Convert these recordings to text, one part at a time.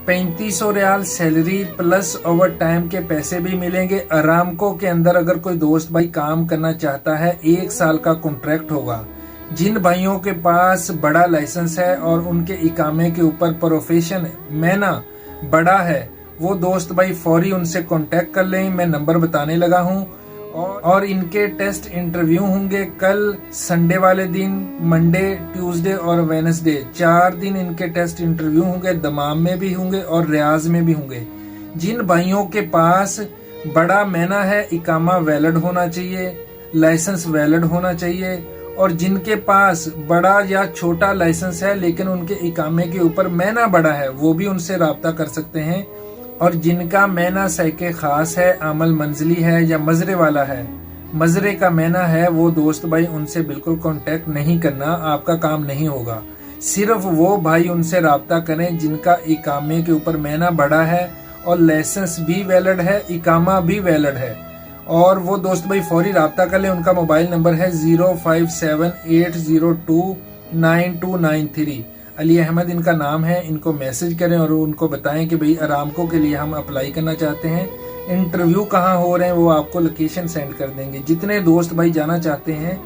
3500 riyal salary plus overtime के पैसे भी मिलेंगे। अरामको के अंदर अगर कोई दोस्त भाई काम करना चाहता है 1 साल का कॉन्ट्रैक्ट होगा। जिन भाइयों के पास बड़ा लाइसेंस है और उनके इकामे के ऊपर प्रोफेशन महीना बड़ा है, वो दोस्त भाई फौरी उनसे कांटेक्ट कर लें। मैं नंबर बताने लगा हूँ। और इनके टेस्ट इंटरव्यू होंगे कल संडे वाले दिन, मंडे, ट्यूसडे और वेडनेसडे, 4 दिन इनके टेस्ट इंटरव्यू होंगे। दमाम में भी होंगे और रियाज में भी होंगे। जिन भाइयों के पास बड़ा महीना है, इकामा वैलिड होना चाहिए, लाइसेंस वैलिड होना चाहिए, और जिनके पास बड़ा या छोटा लाइसेंस है लेकिन उनके इकामे के ऊपर महीना बड़ा है, वो भी उनसे राब्ता कर सकते हैं। और जिनका महीना सैके खास है, अमल मंजली है या मजरे वाला है, मजरे का महीना है, वो दोस्त भाई उनसे बिल्कुल कांटेक्ट नहीं करना, आपका काम नहीं होगा। सिर्फ वो भाई उनसे राब्ता करें जिनका इकामे के ऊपर महीना बड़ा है और लाइसेंस भी वैलिड है, इकामा भी वैलिड है। और वो दोस्त भाई फौरी राब्ता कर ले। उनका मोबाइल नंबर है 0578029293। अली अहमद इनका नाम है। इनको मैसेज करें और उनको बताएं कि भाई अरामको के लिए हम अप्लाई करना चाहते हैं, इंटरव्यू कहाँ हो रहे हैं, वो आपको लोकेशन सेंड कर देंगे। जितने दोस्त भाई जाना चाहते हैं,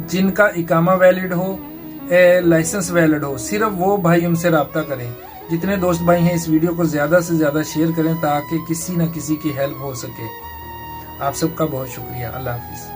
जिनका इकामा वैलिड हो, लाइसेंस वैलिड हो, सिर्फ वो भाई उनसे राब्ता करें। जितने दोस्त भाई हैं इस वीडियो को ज्यादा से ज्यादा शेयर करें ताकि किसी न किसी की हेल्प हो सके। आप सबका बहुत शुक्रिया। अल्लाह हाफिज।